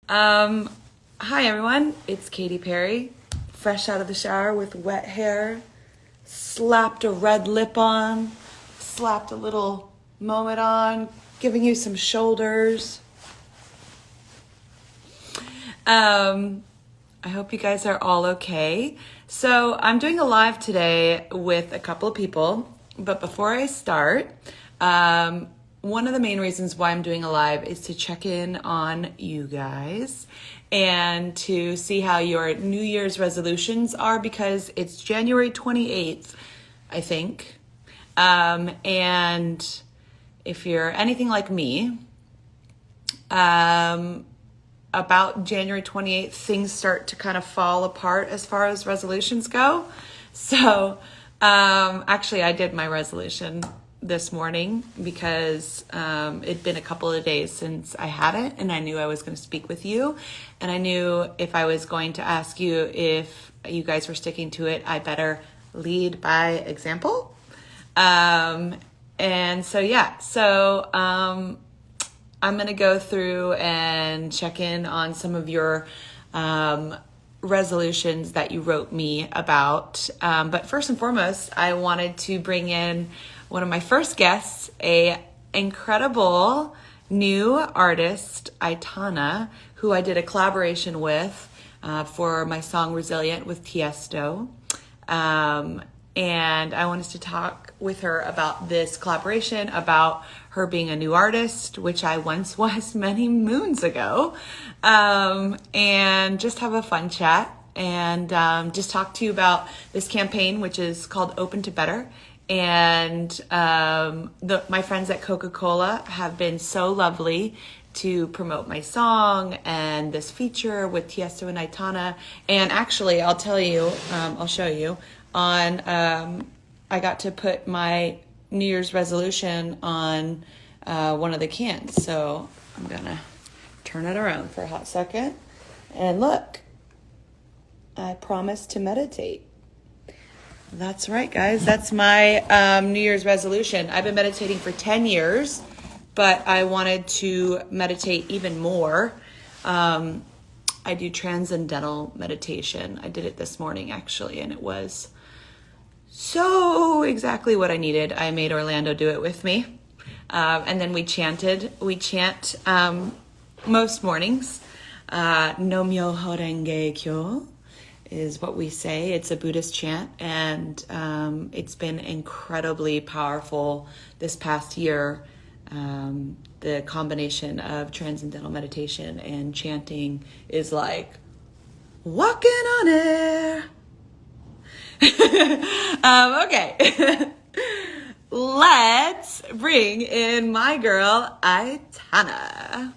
Um, Hi everyone, it's Katy Perry, fresh out of the shower with wet hair, slapped a red lip on, slapped a little moment on, giving you some shoulders. I hope you guys are all okay. So I'm doing a live today with a couple of people, but before I start, one of the main reasons why I'm doing a live is to check in on you guys and to see how your New Year's resolutions are, because it's January 28th, I think. And if you're anything like me, about January 28th, things start to kind of fall apart as far as resolutions go. So actually, I did my resolution this morning because it'd been a couple of days since I had it, and I knew I was going to speak with you, and I knew if I was going to ask you if you guys were sticking to it, I better lead by example. And so yeah, I'm going to go through and check in on some of your resolutions that you wrote me about. But first and foremost, I wanted to bring in one of my first guests, a incredible new artist, Aitana, who I did a collaboration with for my song Resilient with Tiesto. And I wanted to talk with her about this collaboration, about her being a new artist, which I once was many moons ago, and just have a fun chat and just talk to you about this campaign, which is called Open to Better. And my friends at Coca-Cola have been so lovely to promote my song and this feature with Tiesto and Aitana. And actually, I'll tell you, I'll show you, I got to put my New Year's resolution on one of the cans. So I'm gonna turn it around for a hot second. And look, I promised to meditate. That's right, guys. That's my New Year's resolution. I've been meditating for 10 years, but I wanted to meditate even more. I do transcendental meditation. I did it this morning, actually, and it was so exactly what I needed. I made Orlando do it with me. And then we chanted. We chant most mornings. Nomyo Horenge Kyo is what we say. It's a Buddhist chant, and it's been incredibly powerful this past year. The combination of transcendental meditation and chanting is like walking on air. Okay. Let's bring in my girl, Aitana.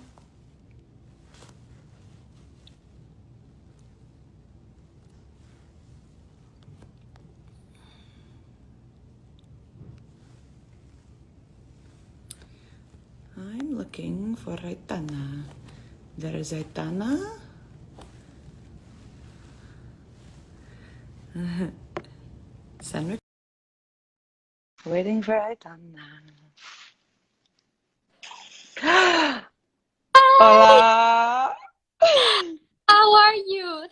I'm looking for Aitana. There is Aitana. Send me. Waiting for Aitana. Hola. How are you?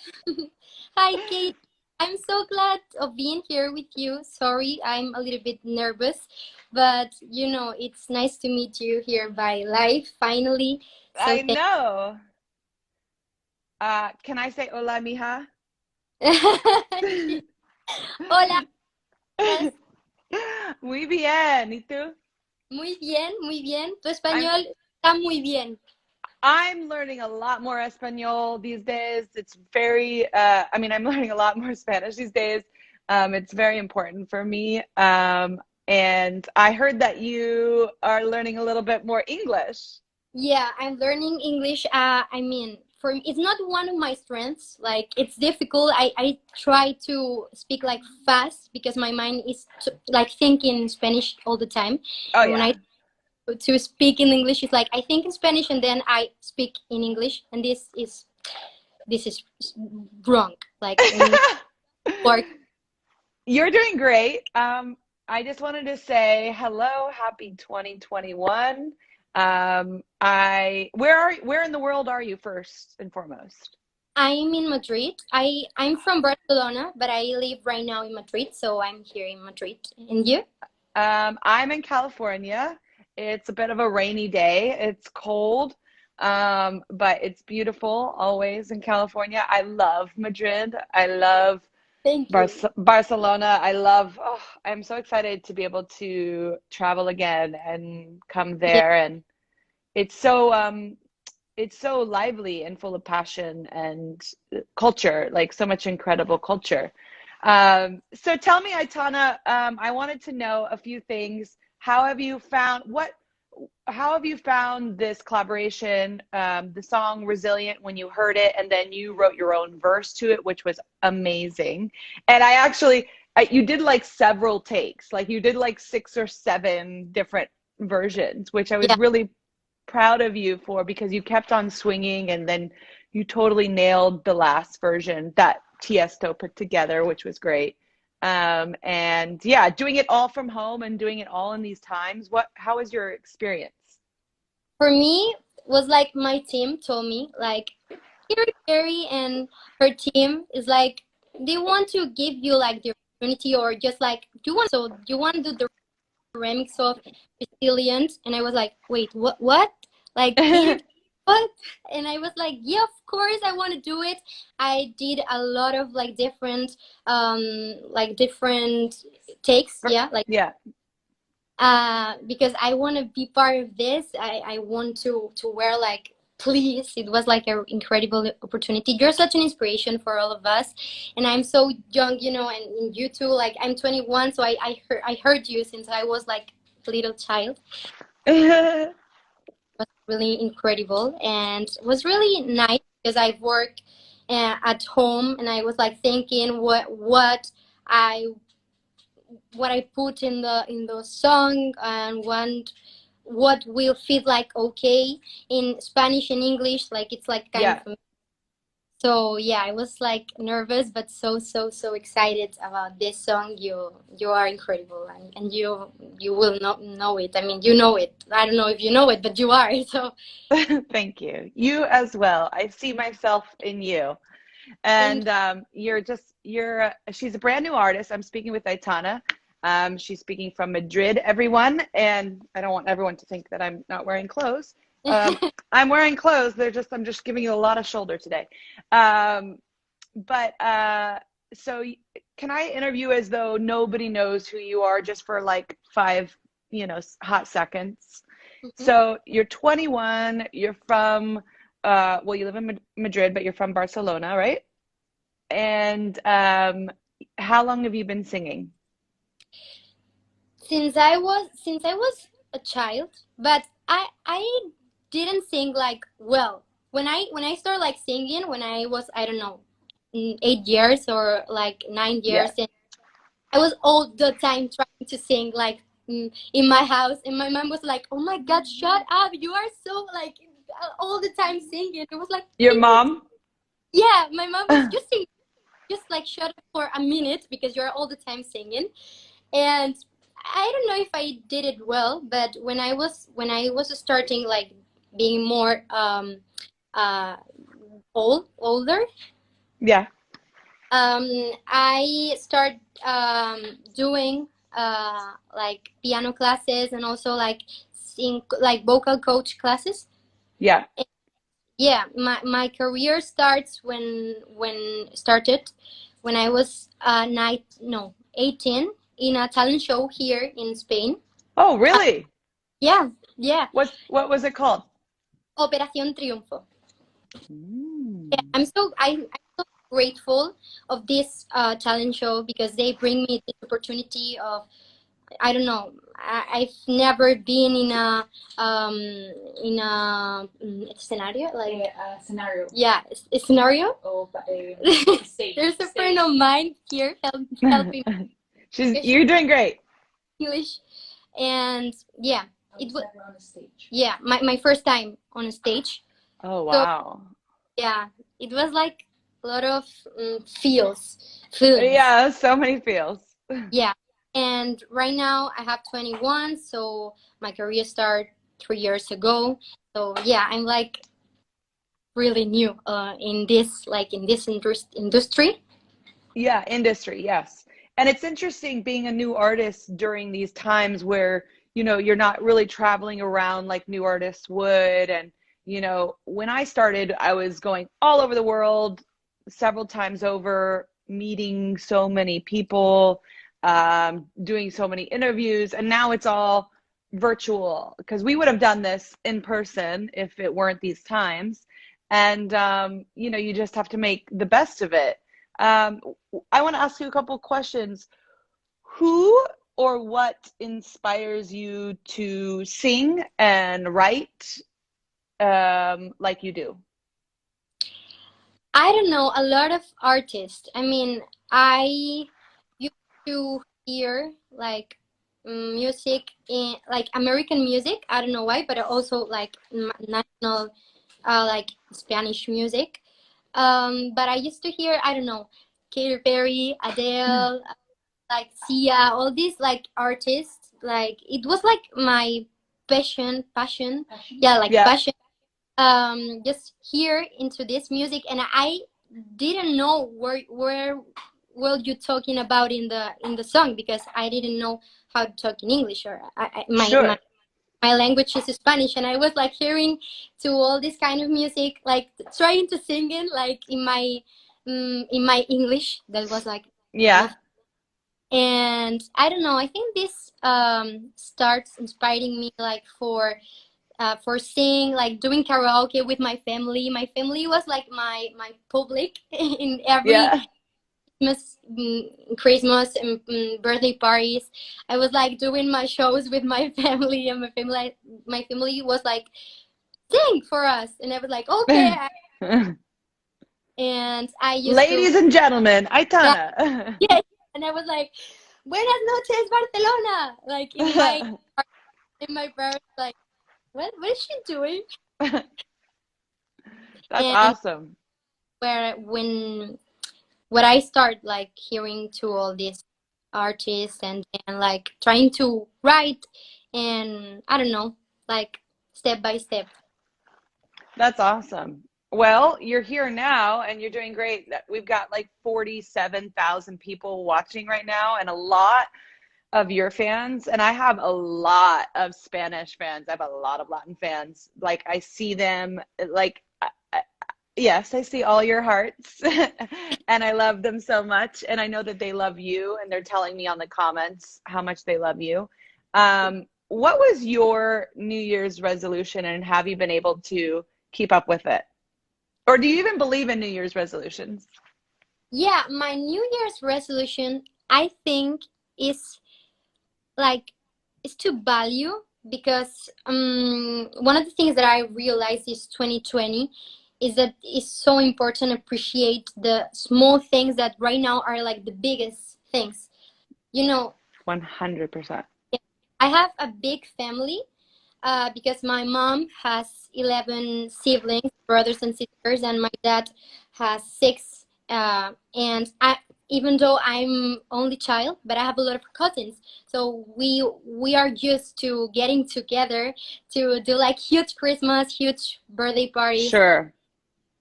Hi, Kate. I'm so glad of being here with you. Sorry, I'm a little bit nervous, but it's nice to meet you here by live finally. So I know. Can I say hola, mija? Hola. Yes. Muy bien. ¿Y tú? Muy bien, muy bien. Tu español está muy bien. I'm learning a lot more Espanol these days. It's very, I'm learning a lot more Spanish these days. It's very important for me. And I heard that you are learning a little bit more English. Yeah, I'm learning English. For me, it's not one of my strengths. Like, it's difficult. I try to speak like fast because my mind is like thinking in Spanish all the time. Oh, And when yeah. to speak in English, it's like I think in Spanish and then I speak in English, and this is wrong. Like, work. You're doing great. I just wanted to say hello, happy 2021. Where in the world are you first and foremost? I'm in Madrid. I'm from Barcelona, but I live right now in Madrid, so I'm here in Madrid. And you? I'm in California. It's a bit of a rainy day. It's cold, but it's beautiful always in California. I love Madrid. I love Thank you. Barcelona. Oh, I'm so excited to be able to travel again and come Yeah. there. And it's so lively and full of passion and culture, like so much incredible culture. So tell me, Aitana, I wanted to know a few things. How have you found this collaboration, the song Resilient, when you heard it, and then you wrote your own verse to it, which was amazing. And you did like several takes, like you did like 6 or 7 different versions, which I was Yeah. really proud of you for, because you kept on swinging and then you totally nailed the last version that Tiesto put together, which was great. And yeah, doing it all from home and doing it all in these times. How was your experience? For me, was like my team told me, like, Carrie and her team is like, they want to give you like the opportunity, or just like, you want to do the remix of Resilient. And I was like, wait, what? Like, Katy, what? And I was like, yeah, of course I want to do it. I did a lot of like different takes, yeah, like, Yeah. because I want to be part of this. I want to wear like, please, it was like an incredible opportunity. You're such an inspiration for all of us, and I'm so young, and you too. Like, I'm 21, so I heard you since I was like a little child. It was really incredible, and it was really nice because I work at home, and I was like thinking I what I put in the song, and what will fit like okay in Spanish and English. Like, it's like kind Yeah. of. So yeah, I was like nervous, but so excited about this song. You are incredible, and you will not know it. I mean, you know it. I don't know if you know it, but you are. So Thank you. You as well. I see myself in you. thank. And she's a brand new artist. I'm speaking with Aitana. She's speaking from Madrid, everyone. And I don't want everyone to think that I'm not wearing clothes. I'm wearing clothes. I'm just giving you a lot of shoulder today. So can I interview as though nobody knows who you are, just for like 5, hot seconds? So you're 21, you're from, well, you live in Madrid, but you're from Barcelona, right? And how long have you been singing? Since I was a child, but I didn't sing like well. When I started like singing, when I was, I don't know, 8 years or like 9 years, Yeah. and I was all the time trying to sing like, in my house, and my mom was like, "Oh my God, shut up! You are so like all the time singing." It was like, Your mom? yeah, my mom was just singing, just like, shut up for a minute because you're all the time singing. And I don't know if I did it well, but when I was starting like being more older, Yeah. I start doing like piano classes, and also like sing like vocal coach classes. Yeah. Yeah, my career starts started when I was 18 in a talent show here in Spain. Oh, really? Yeah, yeah, What was it called? Operación Triunfo. Yeah, Mm. I'm so grateful of this talent show, because they bring me this opportunity of, I don't know. I've never been in a scenario, like Scenario. yeah, a scenario. Of stage. There's a friend of mine here helping You're doing great. English, and yeah, I was never on a stage. yeah, my first time on a stage. Oh, So wow. yeah, it was like a lot of feelings. Yeah, so many feels. Yeah, and right now I have 21, so my career start 3 years ago. So yeah, I'm like really new in this industry. Yeah, industry, yes. And it's interesting being a new artist during these times where, you know, you're not really traveling around like new artists would. And, you know, when I started, I was going all over the world several times over, meeting so many people, doing so many interviews. And now it's all virtual because we would have done this in person if it weren't these times. And, you know, you just have to make the best of it. Um, I want to ask you a couple questions. Who or what inspires you to sing and write like you do? I don't know, a lot of artists. I mean, I used to hear like music in like American music. I don't know why, but also like national, like Spanish music. But I used to hear, I don't know, Katy Perry, Adele, like Sia, all these like artists. Like it was like my passion. Yeah, like Yeah. passion. Just hear into this music, and I didn't know where were you talking about in the song, because I didn't know how to talk in English, or Sure. my language is Spanish, and I was like hearing to all this kind of music, like trying to sing it like in my English. That was like Yeah. and I don't know. I think this starts inspiring me like for singing, like doing karaoke with my family. My family was like my public in every Yeah. Christmas and birthday parties. I was like doing my shows with my family, and my family was like, sing for us, and I was like, okay. And I used to, Ladies and gentlemen, yeah, Aitana. yeah, and I was like, buenas noches Barcelona, like in my parents like, what is she doing? That's And awesome. when I start like hearing to all these artists, and like trying to write, and I don't know, like step by step. That's awesome. Well, you're here now and you're doing great. We've got like 47,000 people watching right now and a lot of your fans. And I have a lot of Spanish fans. I have a lot of Latin fans. Like I see them like, yes, I see all your hearts and I love them so much. And I know that they love you and they're telling me on the comments how much they love you. What was your New Year's resolution and have you been able to keep up with it? Or do you even believe in New Year's resolutions? Yeah, my New Year's resolution, I think, is like is to value, because one of the things that I realized is 2020 is that it's so important to appreciate the small things that right now are like the biggest things. You know, 100%. I have a big family, because my mom has 11 siblings, brothers and sisters, and my dad has six. And even though I'm only child, but I have a lot of cousins. So we are used to getting together to do like huge Christmas, huge birthday parties. Sure.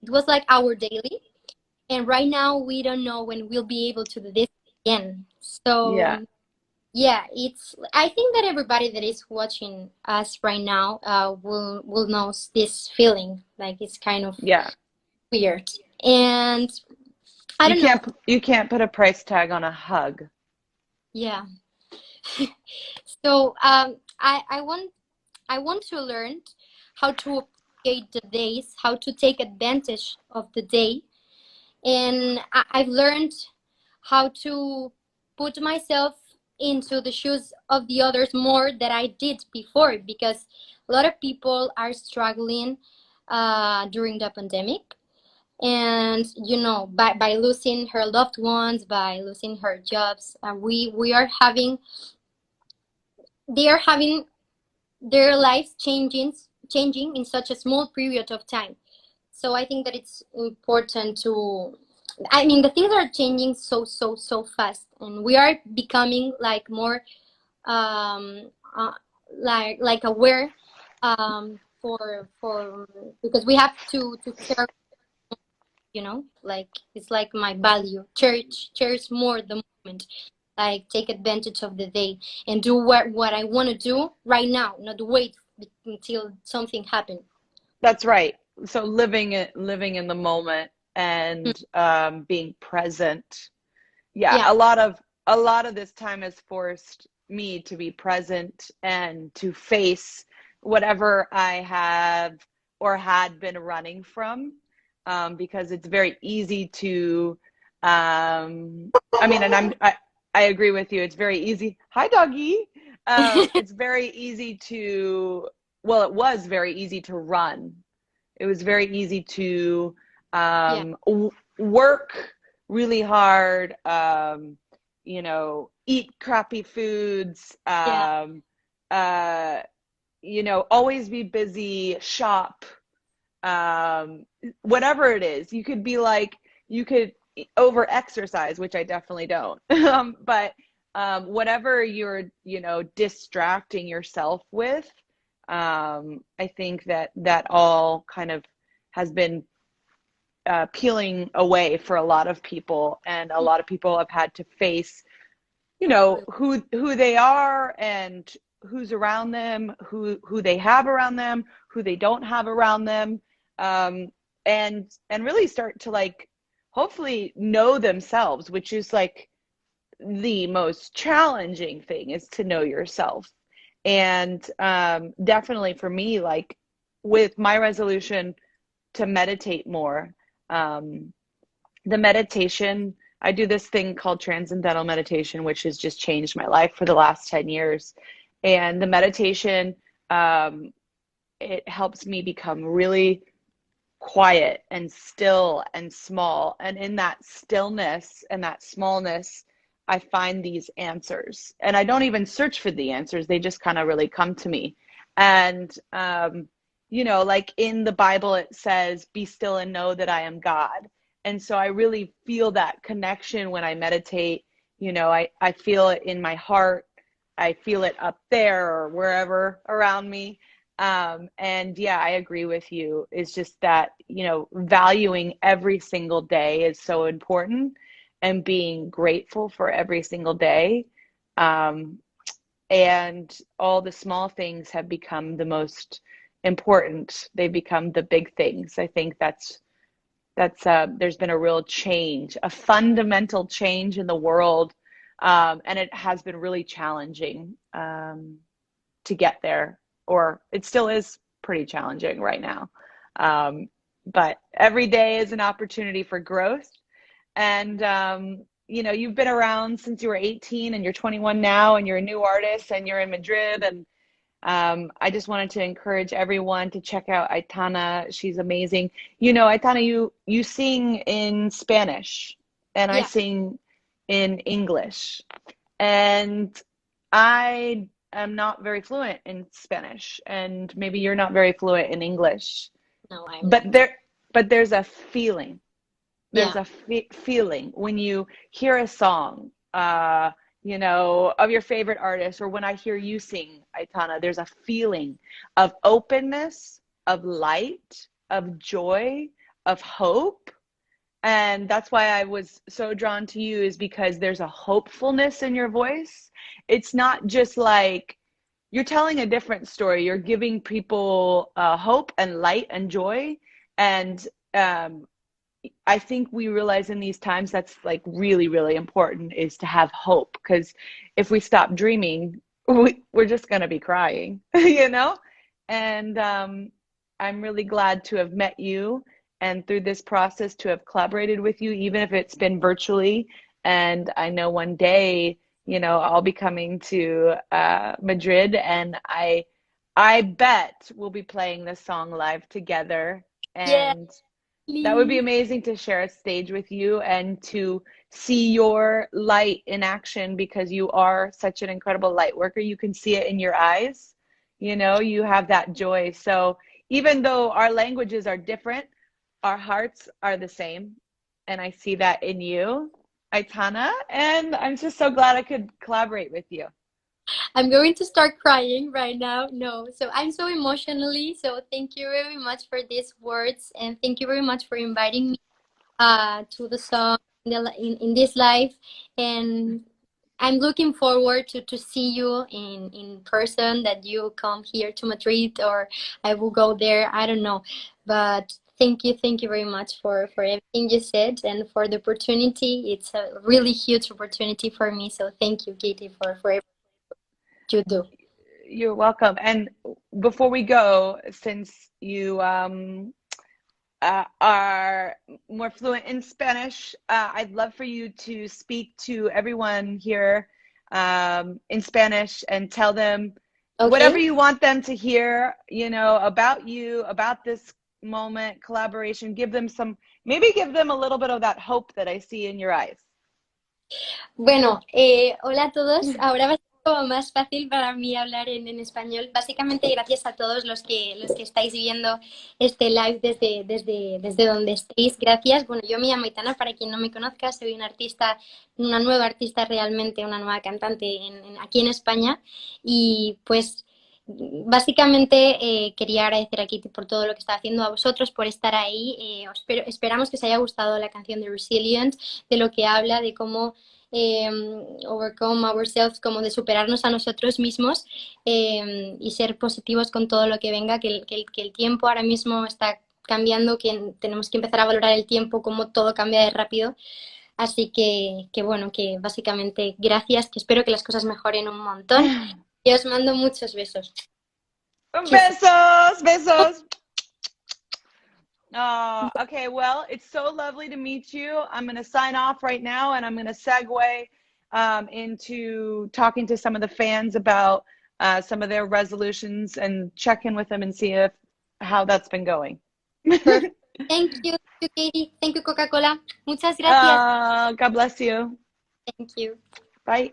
It was like our daily. And right now we don't know when we'll be able to do this again. So yeah, it's. I think that everybody that is watching us right now will know this feeling. Like it's kind of weird, and I don't know. You can't put a price tag on a hug. Yeah. So I want to learn how to appreciate the days, how to take advantage of the day, and I've learned how to put myself into the shoes of the others more than I did before, because a lot of people are struggling during the pandemic, and you know, by losing her loved ones, by losing her jobs, we are having they are having their lives changing in such a small period of time. So I think that it's important to, I mean, the things are changing so fast, and we are becoming like more um, like aware for because we have to care, you know, like it's like my value. Cherish more the moment. Like take advantage of the day and do what I want to do right now, not wait until something happens. That's right. So living in the moment and being present. Yeah, Yeah, a lot of this time has forced me to be present and to face whatever I have or had been running from, because it's very easy to, I mean, and I agree with you. It's very easy. Hi, doggy. It's very easy to, well, it was very easy to run. It was very easy to yeah, work really hard, eat crappy foods, yeah, uh, always be busy, shop, whatever it is. You could be like, you could over exercise, which I definitely don't. But whatever you're, distracting yourself with, I think that all kind of has been peeling away for a lot of people, and a lot of people have had to face, who they are and who's around them, who they have around them, who they don't have around them, and really start to like hopefully know themselves, which is like the most challenging thing, is to know yourself. And definitely for me, like with my resolution to meditate more, um, the meditation, I do this thing called transcendental meditation, which has just changed my life for the last 10 years. And the meditation, it helps me become really quiet and still and small. And in that stillness and that smallness, I find these answers. And I don't even search for the answers, they just kind of really come to me. And, like in the Bible, it says, be still and know that I am God. And so I really feel that connection when I meditate. I feel it in my heart. I feel it up there or wherever around me. And yeah, I agree with you. It's just that, valuing every single day is so important, and being grateful for every single day. Um, and all the small things have become the most important. They become the big things. I think that's there's been a real change, a fundamental change in the world, and it has been really challenging to get there, or it still is pretty challenging right now. But every day is an opportunity for growth. And you've been around since you were 18, and you're 21 now, and you're a new artist, and you're in Madrid. And I just wanted to encourage everyone to check out Aitana. She's amazing. Aitana, you sing in Spanish, and I yeah. sing in English. And I am not very fluent in Spanish, and maybe you're not very fluent in English. No, I'm But not. there's a feeling. There's Yeah, a feeling when you hear a song, of your favorite artist, or when I hear you sing, Aitana, there's a feeling of openness, of light, of joy, of hope. And that's why I was so drawn to you, is because there's a hopefulness in your voice. It's not just like you're telling a different story. You're giving people hope and light and joy. And I think we realize in these times that's like really, really important, is to have hope. Because if we stop dreaming, we're just going to be crying, And I'm really glad to have met you, and through this process to have collaborated with you, even if it's been virtually. And I know one day, I'll be coming to Madrid, and I bet we'll be playing this song live together. yeah, And that would be please. amazing to share a stage with you and to see your light in action, because you are such an incredible light worker. You can see it in your eyes. You have that joy. So even though our languages are different, our hearts are the same. And I see that in you, Aitana. And I'm just so glad I could collaborate with you. I'm going to start crying right now. No, so I'm so emotionally. So thank you very much for these words, and thank you very much for inviting me to the song in this live. And I'm looking forward to see you in person, that you come here to Madrid or I will go there. I don't know. But thank you very much for everything you said and for the opportunity. It's a really huge opportunity for me. So thank you, Katy, for everything you do. You're welcome. And before we go, since you are more fluent in Spanish, I'd love for you to speak to everyone here in Spanish and tell them whatever Okay. you want them to hear, you know, about you, about this moment, collaboration. Give them maybe give them a little bit of that hope that I see in your eyes. Bueno, hola a todos. Ahora va a ser como más fácil para mí hablar en español. Básicamente, gracias a todos los que estáis viendo este live desde donde estéis. Gracias. Bueno, yo me llamo Aitana, para quien no me conozca. Soy una artista, una nueva artista realmente, una nueva cantante aquí en España. Y pues básicamente quería agradecer a Katy por todo lo que está haciendo, a vosotros por estar ahí. Esperamos que os haya gustado la canción de Resilient, de lo que habla, de cómo overcome ourselves, como de superarnos a nosotros mismos y ser positivos con todo lo que venga, que el tiempo ahora mismo está cambiando, que tenemos que empezar a valorar el tiempo, como todo cambia de rápido. Así que bueno, que básicamente gracias, que espero que las cosas mejoren un montón y os mando muchos besos. Besos, besos. Okay, well, it's so lovely to meet you. I'm going to sign off right now, and I'm going to segue into talking to some of the fans about some of their resolutions and check in with them and see how that's been going. Perfect. Thank you, Katy. Thank you, Coca-Cola. Muchas gracias. God bless you. Thank you. Bye.